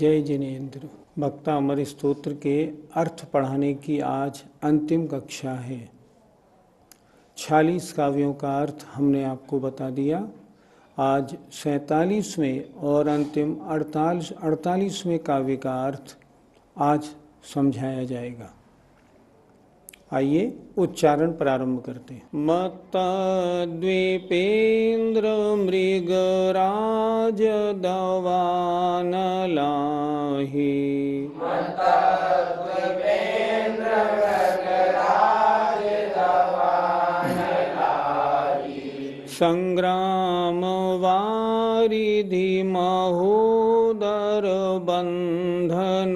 जय जिनेन्द्र। भक्तामृत स्तोत्र के अर्थ पढ़ाने की आज अंतिम कक्षा है। 46 काव्यों का अर्थ हमने आपको बता दिया। आज 47वें और अंतिम 48वें काव्य का अर्थ आज समझाया जाएगा। आइए उच्चारण प्रारंभ करते हैं। मत्त द्वीपेन्द्र मृगराज दवानलाहि, संग्राम वारिधि महोदर बंधनोत्थम,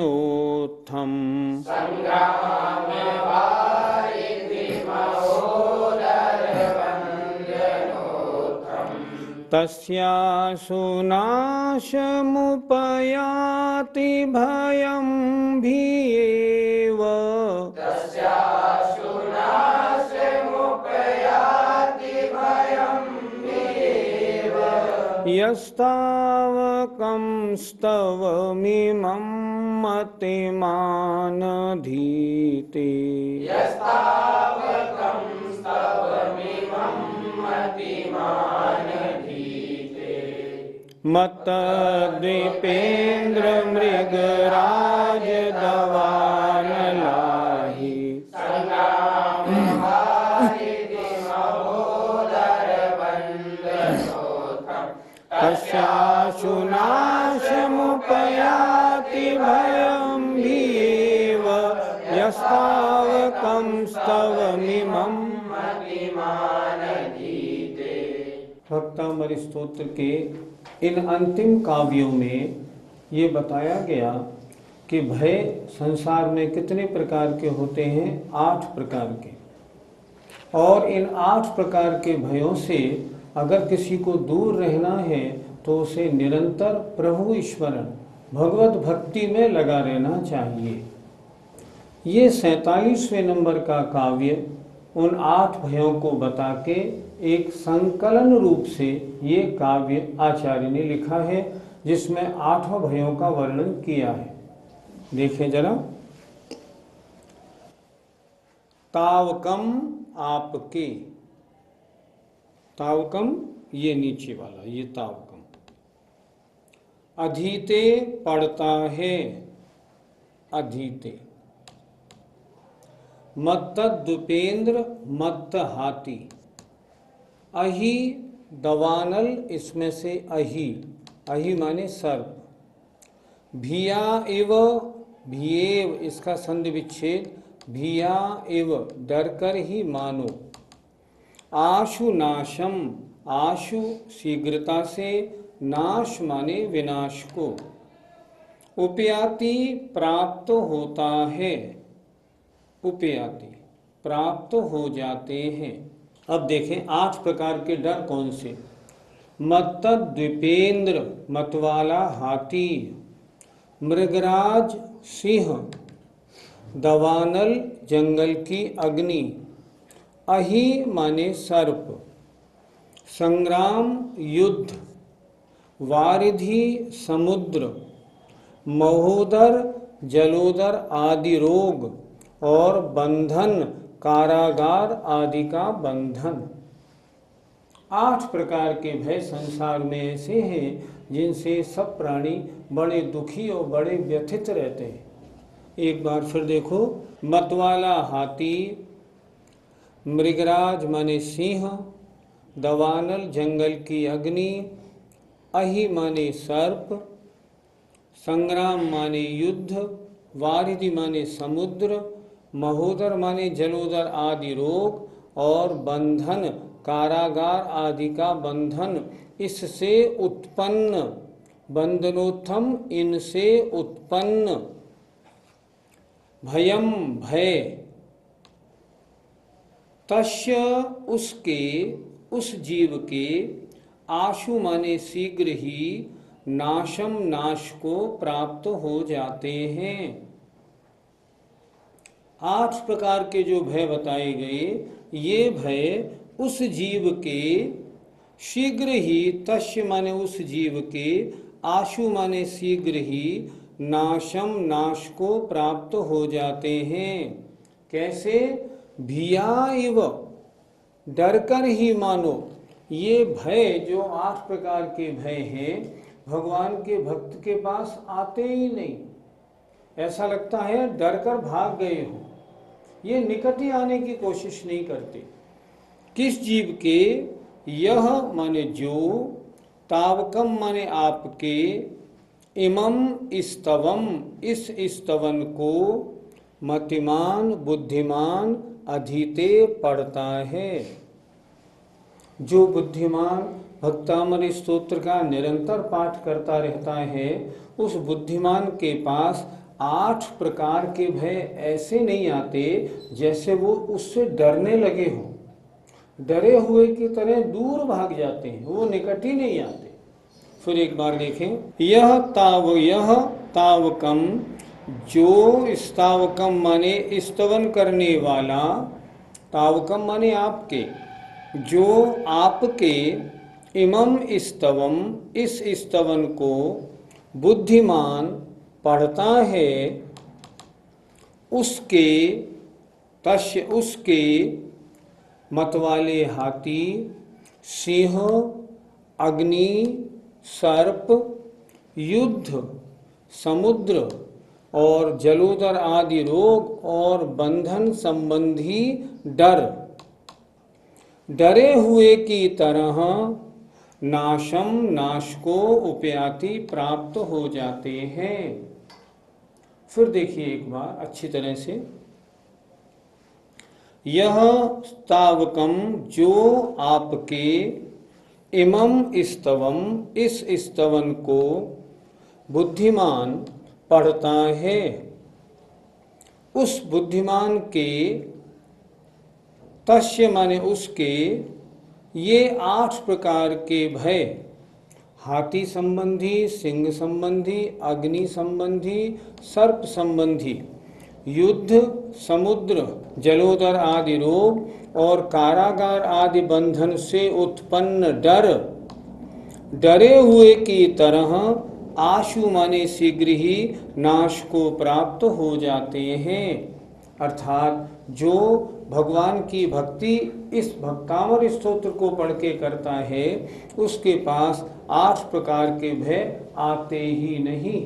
तस्यासु नाशमुपयाति भयं भीयेव, यस्तावकंस्तवमिमं मतिमानधीते। मत्त द्वीपेन्द्र मृगराज दवानलाहि, तस्यासु नाशमुपयाति भयं भीयेव, यस्तावकंस्तवमिमं मतिमानधीते। भक्तामृत स्तोत्र के इन अंतिम काव्यों में ये बताया गया कि भय संसार में कितने प्रकार के होते हैं। 8 प्रकार के। और इन 8 प्रकार के भयों से अगर किसी को दूर रहना है तो उसे निरंतर प्रभु ईश्वरन भगवत भक्ति में लगा रहना चाहिए। ये 47वें नंबर का काव्य उन 8 भयों को बता के एक संकलन रूप से ये काव्य आचार्य ने लिखा है, जिसमें 8 भयों का वर्णन किया है। देखें जरा। तावकम आपके, तावकम ये नीचे वाला, ये तावकम। अधीते पढ़ता है, अधीते। मत्त द्वीपेन्द्र मत्त हाथी। अहि दवानल, इसमें से अहि, अहि माने सर्प। भिया एव, भिएव इसका संधि विच्छेद, भिया एव डर कर ही मानो। आशु नाशम, आशु शीघ्रता से, नाश माने विनाश को। उपयाति प्राप्त होता है, उपयाति प्राप्त हो जाते हैं। अब देखें 8 प्रकार के डर कौन से। मत्त द्वीपेन्द्र मतवाला हाथी, मृगराज सिंह, दवानल जंगल की अग्नि, अहि माने सर्प, संग्राम युद्ध, वारिधि समुद्र, महोदर जलोदर आदि रोग, और बंधन कारागार आदि का बंधन। 8 प्रकार के भय संसार में ऐसे हैं जिनसे सब प्राणी बड़े दुखी और बड़े व्यथित रहते हैं। एक बार फिर देखो। मतवाला हाथी, मृगराज माने सिंह, दवानल जंगल की अग्नि, अहि माने सर्प, संग्राम माने युद्ध, वारिधि माने समुद्र, महोदर माने जलोदर आदि रोग, और बंधन कारागार आदि का बंधन। इससे उत्पन्न, बंधनोत्थम इनसे उत्पन्न, भयम भय, तस्य उसके, उस जीव के, आशु माने शीघ्र ही, नाशम नाश को प्राप्त हो जाते हैं। 8 प्रकार के जो भय बताए गए, ये भय उस जीव के शीघ्र ही, तस्य माने उस जीव के, आशु माने शीघ्र ही, नाशम नाश को प्राप्त हो जाते हैं। कैसे? भिया इव, डर कर ही मानो। ये भय जो 8 प्रकार के भय हैं, भगवान के भक्त के पास आते ही नहीं। ऐसा लगता है डर कर भाग गए हो। ये निकट ही आने की कोशिश नहीं करते। किस जीव के? यह माने जो, तावकम माने आपके, इमम स्तवम इस स्तवन को, मतिमान बुद्धिमान अधीते पढ़ता है। जो बुद्धिमान भक्तामृत स्तोत्र का निरंतर पाठ करता रहता है, उस बुद्धिमान के पास 8 प्रकार के भय ऐसे नहीं आते जैसे वो उससे डरने लगे हों। डरे हुए की तरह दूर भाग जाते हैं, वो निकट ही नहीं आते। फिर एक बार देखें, यह तावकम, जो स्तावकम माने स्तवन करने वाला, तावकम माने आपके, जो आपके, इमम स्तवम इस स्तवन को, बुद्धिमान पढ़ता है, उसके, तस्य उसके, मतवाले हाथी, सिंह, अग्नि, सर्प, युद्ध, समुद्र और जलोदर आदि रोग और बंधन संबंधी डर, डरे हुए की तरह नाशम नाश को उपयाति प्राप्त हो जाते हैं। फिर देखिए एक बार अच्छी तरह से, यह तावकम जो आपके, इमम स्तवम इस स्तवन को, बुद्धिमान पढ़ता है, उस बुद्धिमान के, तस्य माने उसके, ये 8 प्रकार के भय, हाथी संबंधी, सिंह संबंधी, अग्नि संबंधी, सर्प संबंधी, युद्ध, समुद्र, जलोदर आदि रोग और कारागार आदि बंधन से उत्पन्न डर, डरे हुए की तरह आशु माने शीघ्र ही नाश को प्राप्त हो जाते हैं। अर्थात जो भगवान की भक्ति इस भक्तामृत स्तोत्र को पढ़ के करता है, उसके पास 8 प्रकार के भय आते ही नहीं।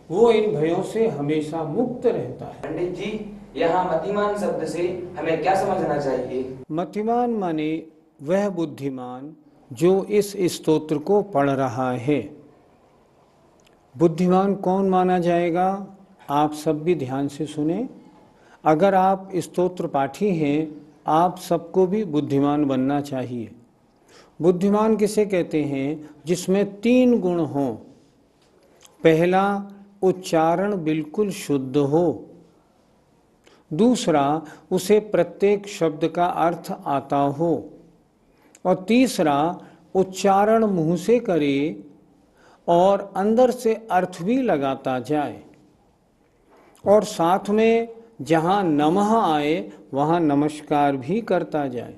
वो इन भयों से हमेशा मुक्त रहता है। पंडित जी, यहाँ मतिमान शब्द से हमें क्या समझना चाहिए? मतिमान माने वह बुद्धिमान जो इस स्तोत्र को पढ़ रहा है। बुद्धिमान कौन माना जाएगा? आप सब भी ध्यान से सुने। अगर आप स्तोत्र पाठी हैं, आप सबको भी बुद्धिमान बनना चाहिए। बुद्धिमान किसे कहते हैं? जिसमें 3 गुण हों। पहला, उच्चारण बिल्कुल शुद्ध हो। दूसरा, उसे प्रत्येक शब्द का अर्थ आता हो। और तीसरा, उच्चारण मुंह से करे और अंदर से अर्थ भी लगाता जाए। और साथ में जहाँ नमः आए वहाँ नमस्कार भी करता जाए।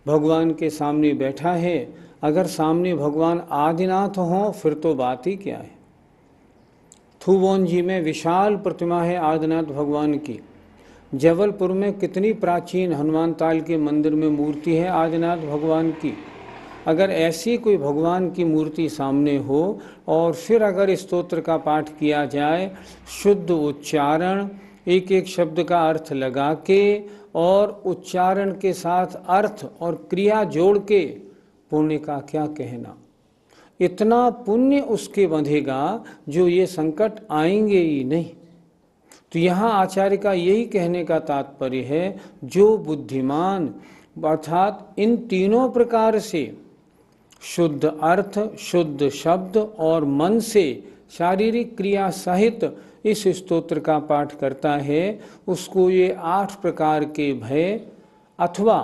भगवान के सामने बैठा है, अगर सामने भगवान आदिनाथ हों फिर तो बात ही क्या है। थुबोंजी में विशाल प्रतिमा है आदिनाथ भगवान की। जबलपुर में कितनी प्राचीन हनुमान ताल के मंदिर में मूर्ति है आदिनाथ भगवान की। अगर ऐसी कोई भगवान की मूर्ति सामने हो और फिर अगर स्तोत्र का पाठ किया जाए, शुद्ध उच्चारण, एक एक शब्द का अर्थ लगा के और उच्चारण के साथ अर्थ और क्रिया जोड़ के, पुण्य का क्या कहना। इतना पुण्य उसके बंधेगा जो ये संकट आएंगे ही नहीं। तो यहाँ आचार्य का यही कहने का तात्पर्य है, जो बुद्धिमान अर्थात इन तीनों प्रकार से शुद्ध अर्थ, शुद्ध शब्द और मन से शारीरिक क्रिया सहित इस स्तोत्र का पाठ करता है, उसको ये 8 प्रकार के भय अथवा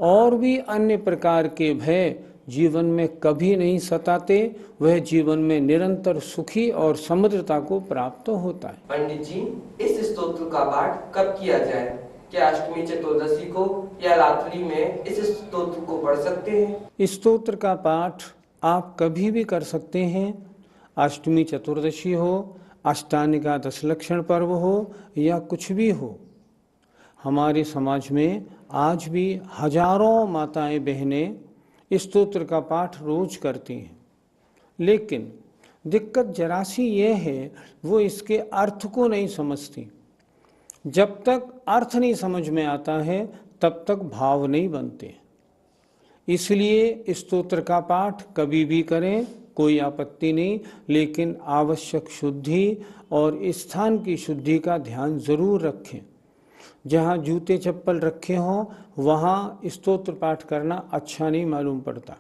और भी अन्य प्रकार के भय जीवन में कभी नहीं सताते। वह जीवन में निरंतर सुखी और समृद्धता को प्राप्त होता है। पंडित जी, इस स्तोत्र का पाठ कब किया जाए? क्या अष्टमी चतुर्दशी को या रात्रि में इस स्तोत्र को पढ़ सकते हैं? इस स्तोत्र का पाठ आप कभी भी कर सकते हैं। अष्टमी चतुर्दशी हो, अष्टानिका दशलक्षण पर्व हो या कुछ भी हो, हमारे समाज में आज भी हजारों माताएं बहनें स्तोत्र का पाठ रोज करती हैं। लेकिन दिक्कत जरा सी ये है, वो इसके अर्थ को नहीं समझती। जब तक अर्थ नहीं समझ में आता है तब तक भाव नहीं बनते। इसलिए स्तोत्र का पाठ कभी भी करें, कोई आपत्ति नहीं, लेकिन आवश्यक शुद्धि और स्थान की शुद्धि का ध्यान जरूर रखें। जहाँ जूते चप्पल रखे हों वहाँ स्तोत्र पाठ करना अच्छा नहीं मालूम पड़ता।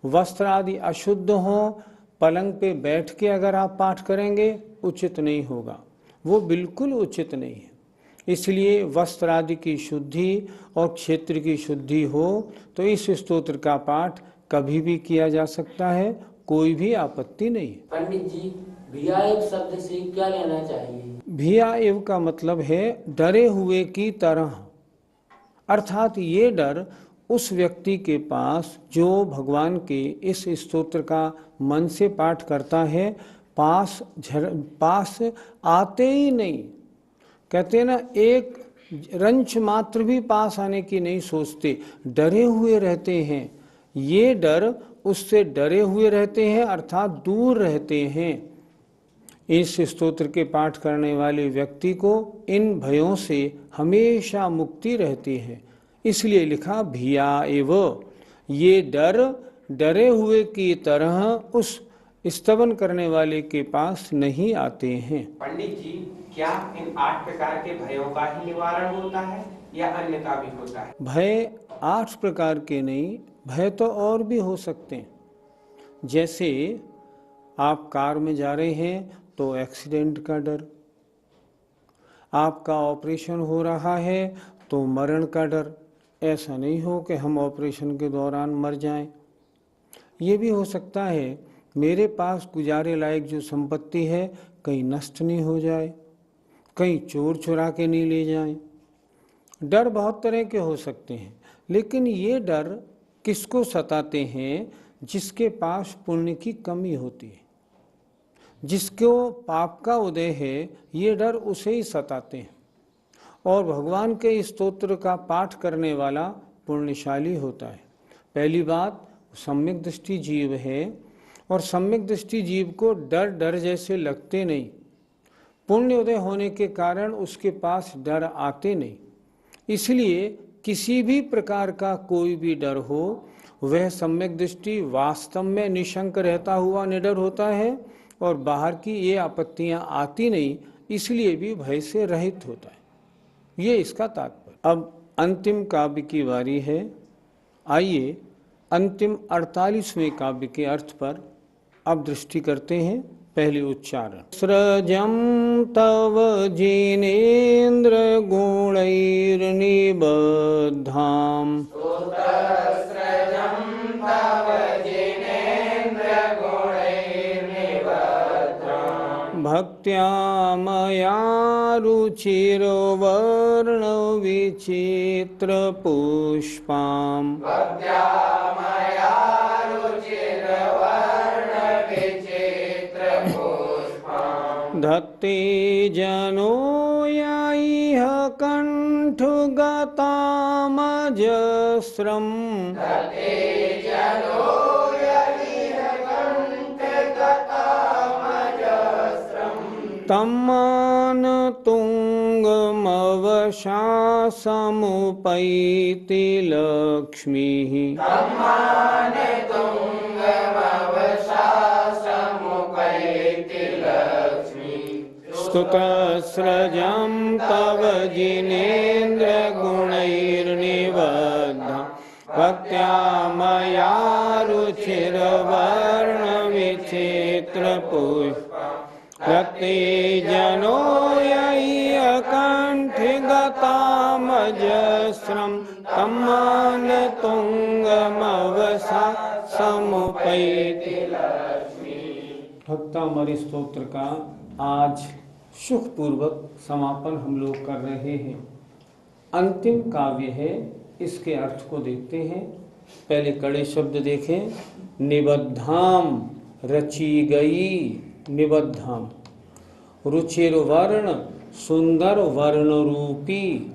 वस्त्र आदि अशुद्ध हों, पलंग पे बैठ के अगर आप पाठ करेंगे उचित नहीं होगा, वो बिल्कुल उचित नहीं है। इसलिए वस्त्र आदि की शुद्धि और क्षेत्र की शुद्धि हो तो इस स्तोत्र का पाठ कभी भी किया जा सकता है, कोई भी आपत्ति नहीं है। पंडित जी, भियाएव शब्द से क्या लेना चाहिए? भियाएव का मतलब है डरे हुए की तरह, अर्थात ये डर उस व्यक्ति के पास जो भगवान के इस स्तोत्र का मन से पाठ करता है, पास आते ही नहीं। कहते हैं ना, एक रंच मात्र भी पास आने की नहीं सोचते, डरे हुए रहते हैं। ये डर उससे डरे हुए रहते हैं, अर्थात दूर रहते हैं। इस स्तोत्र के पाठ करने वाले व्यक्ति को इन भयों से हमेशा मुक्ति रहती है। इसलिए लिखा भिया एव, ये डर डरे हुए की तरह उस स्तवन करने वाले के पास नहीं आते हैं। पंडित जी, क्या इन 8 प्रकार के भयों का ही निवारण होता है या अन्य का भी होता है? भय 8 प्रकार के नहीं, भय तो और भी हो सकते हैं। जैसे आप कार में जा रहे हैं तो एक्सीडेंट का डर, आपका ऑपरेशन हो रहा है तो मरण का डर। ऐसा नहीं हो कि हम ऑपरेशन के दौरान मर जाएं। ये भी हो सकता है मेरे पास गुजारे लायक जो संपत्ति है कहीं नष्ट नहीं हो जाए, कहीं चोर चुरा के नहीं ले जाएं। डर बहुत तरह के हो सकते हैं, लेकिन ये डर किसको सताते हैं? जिसके पास पुण्य की कमी होती है, जिसको पाप का उदय है, ये डर उसे ही सताते हैं। और भगवान के स्तोत्र का पाठ करने वाला पुण्यशाली होता है। पहली बात, सम्यक दृष्टि जीव है, और सम्यक दृष्टि जीव को डर डर जैसे लगते नहीं। पुण्य उदय होने के कारण उसके पास डर आते नहीं। इसलिए किसी भी प्रकार का कोई भी डर हो, वह सम्यक दृष्टि वास्तव में निशंक रहता हुआ निडर होता है और बाहर की ये आपत्तियां आती नहीं, इसलिए भी भय से रहित होता है। ये इसका तात्पर्य। अब अंतिम काव्य की बारी है। आइए अंतिम 48वें काव्य के अर्थ पर अब दृष्टि करते हैं। पहले उच्चारण। सृजं तव जिनेन्द्र गुणैर्निबद्धाम् भक्त्या मया रुचिर्वर्णविचित्रपुष्पाम् धत्ते जनो याइह कण्ठगतामजस्रम् तम्मान तुङ्गमवशासमुपैति लक्ष्मीः स्तुतस्रजं तव जिनेन्द्र गुणैर्निबद्धं भक्त्या मया रुचिर्वर्णविचित्रपुष्पम् धत्ते जनो यैकण्ठगतामजस्रं तम्मान तुङ्गमवशासमुपैति लक्ष्मीः। भक्तामृत स्तोत्र का आज सुखपूर्वक समापन हम लोग कर रहे हैं। अंतिम काव्य है, इसके अर्थ को देखते हैं। पहले कड़े शब्द देखें। निबद्धाम रची गई निबद्धम, रुचिर वर्ण सुंदर वर्ण रूपी,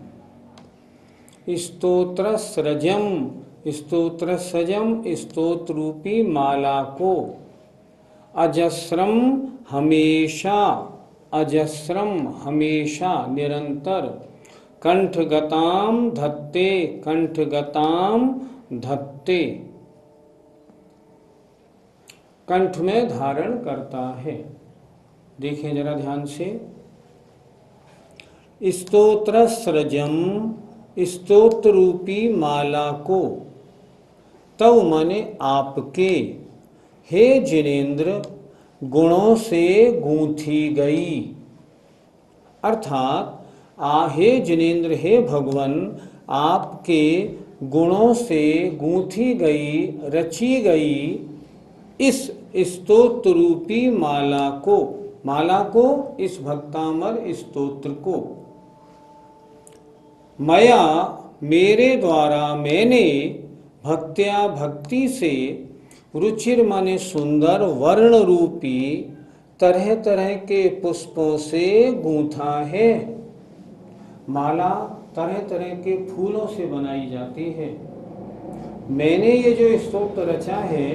स्तोत्र सृजम स्तोत्र सजम स्तोत्र रूपी माला को, अजस्रम हमेशा अजस्रम हमेशा निरंतर, कंठगताम धत्ते कंठगताम धत्ते कंठ में धारण करता है। देखें जरा ध्यान से, स्तोत्र सृजम स्तोत्र रूपी माला को, तव माने आपके, हे जिनेन्द्र गुणों से गूंथी गई, अर्थात हे जिनेन्द्र हे भगवान आपके गुणों से गूंथी गई रची गई इस स्तोत्र रूपी माला को इस भक्तामर स्तोत्र को, मया मेरे द्वारा मैंने भक्त्या भक्ति से, रुचिर माने सुंदर वर्ण रूपी तरह तरह के पुष्पों से गूंथा है। माला तरह तरह के फूलों से बनाई जाती है। मैंने ये जो स्तोत्र रचा है,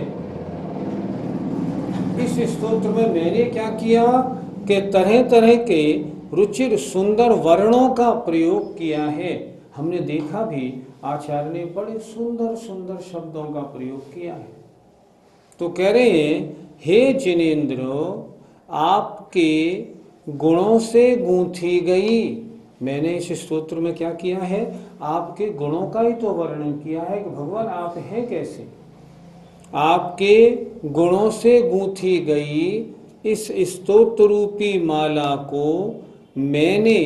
इस स्तोत्र में मैंने क्या किया कि तरह तरह के रुचिर सुंदर वर्णों का प्रयोग किया है। हमने देखा भी आचार्य ने बड़े सुंदर सुंदर शब्दों का प्रयोग किया है। तो कह रहे हैं, हे जिनेन्द्र आपके गुणों से गूंथी गई। मैंने इस स्तोत्र में क्या किया है, आपके गुणों का ही तो वर्णन किया है कि भगवान आप हैं कैसे। आपके गुणों से गूंथी गई इस स्तोत्र रूपी माला को मैंने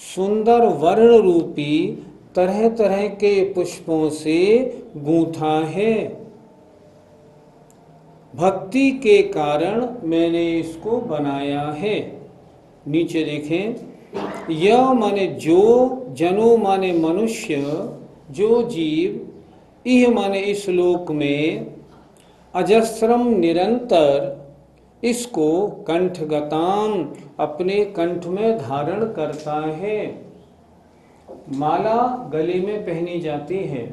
सुंदर वर्ण रूपी तरह तरह के पुष्पों से गूंथा है। भक्ति के कारण मैंने इसको बनाया है। नीचे देखें, यह माने जो, जनो माने मनुष्य, जो जीव, यह माने इस लोक में, अजस्रम निरंतर, इसको कंठगताम अपने कंठ में धारण करता है। माला गले में पहनी जाती है,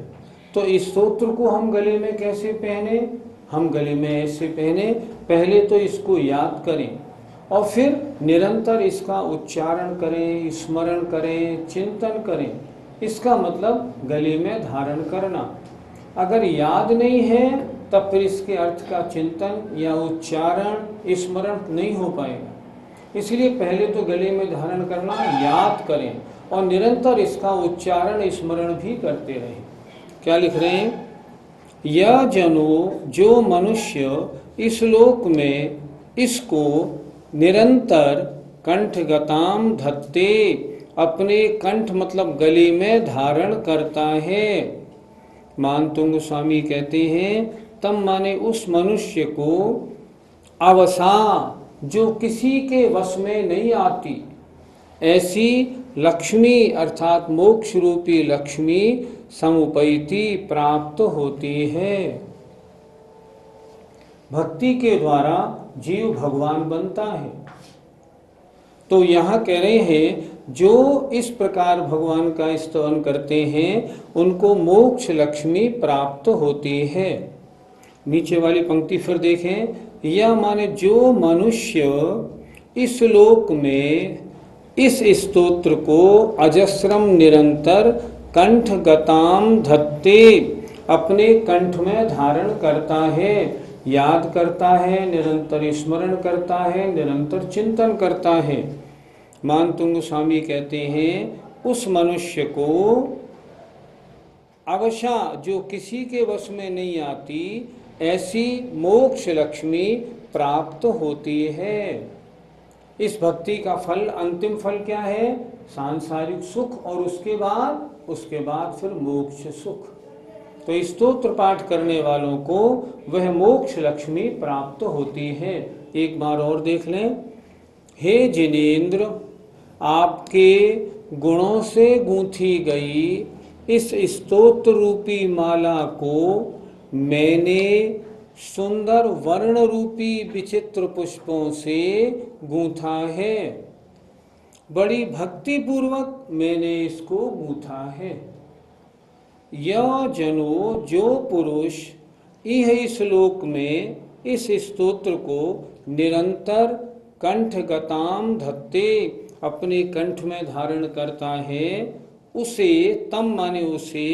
तो इस स्तोत्र को हम गले में कैसे पहने, हम गले में ऐसे पहने। पहले तो इसको याद करें और फिर निरंतर इसका उच्चारण करें, स्मरण करें, चिंतन करें। इसका मतलब गले में धारण करना। अगर याद नहीं है तब फिर इसके अर्थ का चिंतन या उच्चारण स्मरण नहीं हो पाएगा। इसलिए पहले तो गले में धारण करना याद करें और निरंतर इसका उच्चारण स्मरण भी करते रहें। क्या लिख रहे हैं, यह जनो जो मनुष्य इस लोक में इसको निरंतर कंठगताम धत्ते अपने कंठ मतलब गले में धारण करता है। मानतुंग स्वामी कहते हैं, तम माने उस मनुष्य को, अवसा जो किसी के वश में नहीं आती, ऐसी लक्ष्मी अर्थात मोक्ष रूपी लक्ष्मी समुपैति प्राप्त होती है। भक्ति के द्वारा जीव भगवान बनता है। तो यहाँ कह रहे हैं, जो इस प्रकार भगवान का स्तवन करते हैं उनको मोक्ष लक्ष्मी प्राप्त होती है। नीचे वाली पंक्ति फिर देखें, यह माने जो मनुष्य इस लोक में इस स्तोत्र को अजस्रम निरंतर कंठगताम धत्ते अपने कंठ में धारण करता है, याद करता है, निरंतर स्मरण करता है, निरंतर चिंतन करता है। मानतुंग स्वामी कहते हैं, उस मनुष्य को अवशा जो किसी के वश में नहीं आती, ऐसी मोक्ष लक्ष्मी प्राप्त होती है। इस भक्ति का फल, अंतिम फल क्या है, सांसारिक सुख और उसके बाद फिर मोक्ष सुख। तो स्तोत्र पाठ करने वालों को वह मोक्ष लक्ष्मी प्राप्त होती है। एक बार और देख लें, हे जिनेन्द्र आपके गुणों से गूंथी गई इस स्तोत्र रूपी माला को मैंने सुंदर वर्ण रूपी विचित्र पुष्पों से गूंथा है। बड़ी भक्ति पूर्वक मैंने इसको गूंथा है। यह जनो जो पुरुष यह श्लोक में इस स्तोत्र को निरंतर कंठगताम धत्ते अपने कंठ में धारण करता है, उसे तम माने उसे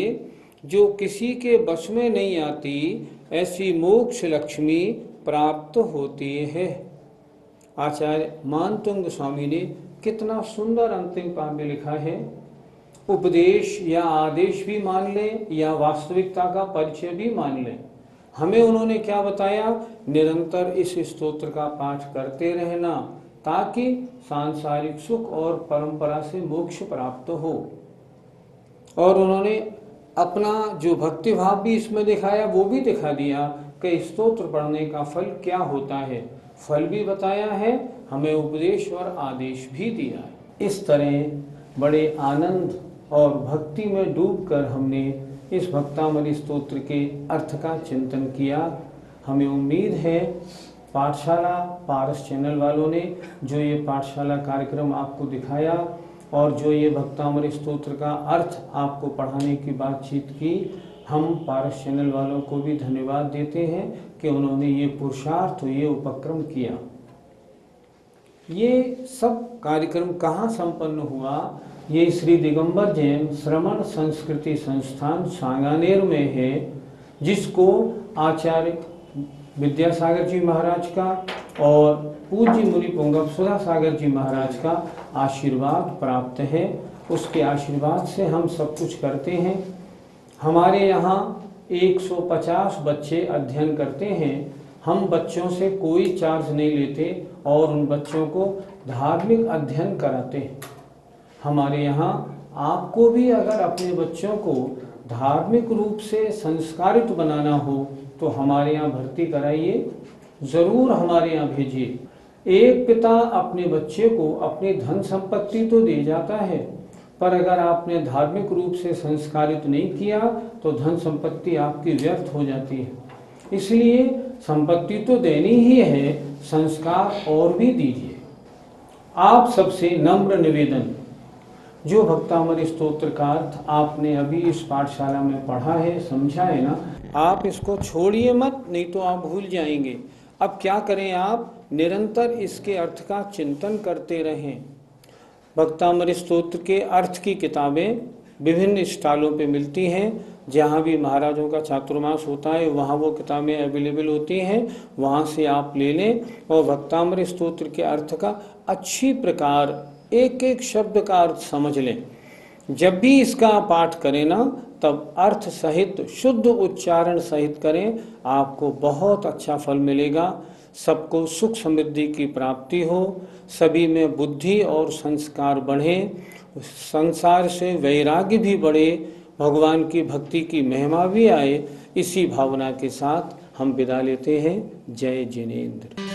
जो किसी के वश में नहीं आती ऐसी मोक्ष लक्ष्मी प्राप्त होती है। आचार्य मानतुंग स्वामी ने कितना सुंदर अंतिम पाद में लिखा है। उपदेश या आदेश भी मान लें या वास्तविकता का परिचय भी मान लें, हमें उन्होंने क्या बताया? निरंतर इस स्तोत्र का पाठ करते रहना ताकि सांसारिक सुख और परंपरा से मोक्ष प्राप्त हो। और उन्होंने अपना जो भक्ति भाव भी इसमें दिखाया, वो भी दिखा दिया कि स्तोत्र पढ़ने का फल क्या होता है। फल भी बताया है, हमें उपदेश और आदेश भी दिया है। इस तरह बड़े आनंद और भक्ति में डूबकर हमने इस भक्तामणि स्तोत्र के अर्थ का चिंतन किया। हमें उम्मीद है पाठशाला पारस चैनल वालों ने जो ये पाठशाला कार्यक्रम आपको दिखाया और जो ये भक्तामणि स्तोत्र का अर्थ आपको पढ़ाने की बातचीत की, हम पारस चैनल वालों को भी धन्यवाद देते हैं कि उन्होंने ये पुरुषार्थ, ये उपक्रम किया। ये सब कार्यक्रम कहाँ संपन्न हुआ? ये श्री दिगंबर जैन श्रमण संस्कृति संस्थान सांगानेर में है, जिसको आचार्य विद्यासागर जी महाराज का और पूज्य मुनि पुंगव सुधा सागर जी महाराज का आशीर्वाद प्राप्त है। उसके आशीर्वाद से हम सब कुछ करते हैं। हमारे यहाँ 150 बच्चे अध्ययन करते हैं। हम बच्चों से कोई चार्ज नहीं लेते और उन बच्चों को धार्मिक अध्ययन कराते हैं। हमारे यहाँ आपको भी अगर अपने बच्चों को धार्मिक रूप से संस्कारित बनाना हो तो हमारे यहाँ भर्ती कराइए, ज़रूर हमारे यहाँ भेजिए। एक पिता अपने बच्चे को अपनी धन संपत्ति तो दे जाता है, पर अगर आपने धार्मिक रूप से संस्कारित नहीं किया तो धन संपत्ति आपकी व्यर्थ हो जाती है। इसलिए संपत्ति तो देनी ही है, संस्कार और भी दीजिए। आप सबसे नम्र निवेदन, जो भक्तामणि स्तोत्र का अर्थ आपने अभी इस पाठशाला में पढ़ा है, समझा है ना, आप इसको छोड़िए मत, नहीं तो आप भूल जाएंगे। अब क्या करें? आप निरंतर इसके अर्थ का चिंतन करते रहें। भक्तामणि स्तोत्र के अर्थ की किताबें विभिन्न स्टॉलों पे मिलती हैं। जहाँ भी महाराजों का चातुर्मास होता है वहाँ वो किताबें अवेलेबल होती हैं, वहाँ से आप ले लें और भक्तामणि स्तोत्र के अर्थ का अच्छी प्रकार एक एक शब्द का अर्थ समझ लें। जब भी इसका पाठ करें ना, तब अर्थ सहित शुद्ध उच्चारण सहित करें, आपको बहुत अच्छा फल मिलेगा। सबको सुख समृद्धि की प्राप्ति हो, सभी में बुद्धि और संस्कार बढ़े, संसार से वैराग्य भी बढ़े, भगवान की भक्ति की महिमा भी आए। इसी भावना के साथ हम विदा लेते हैं। जय जिनेंद्र।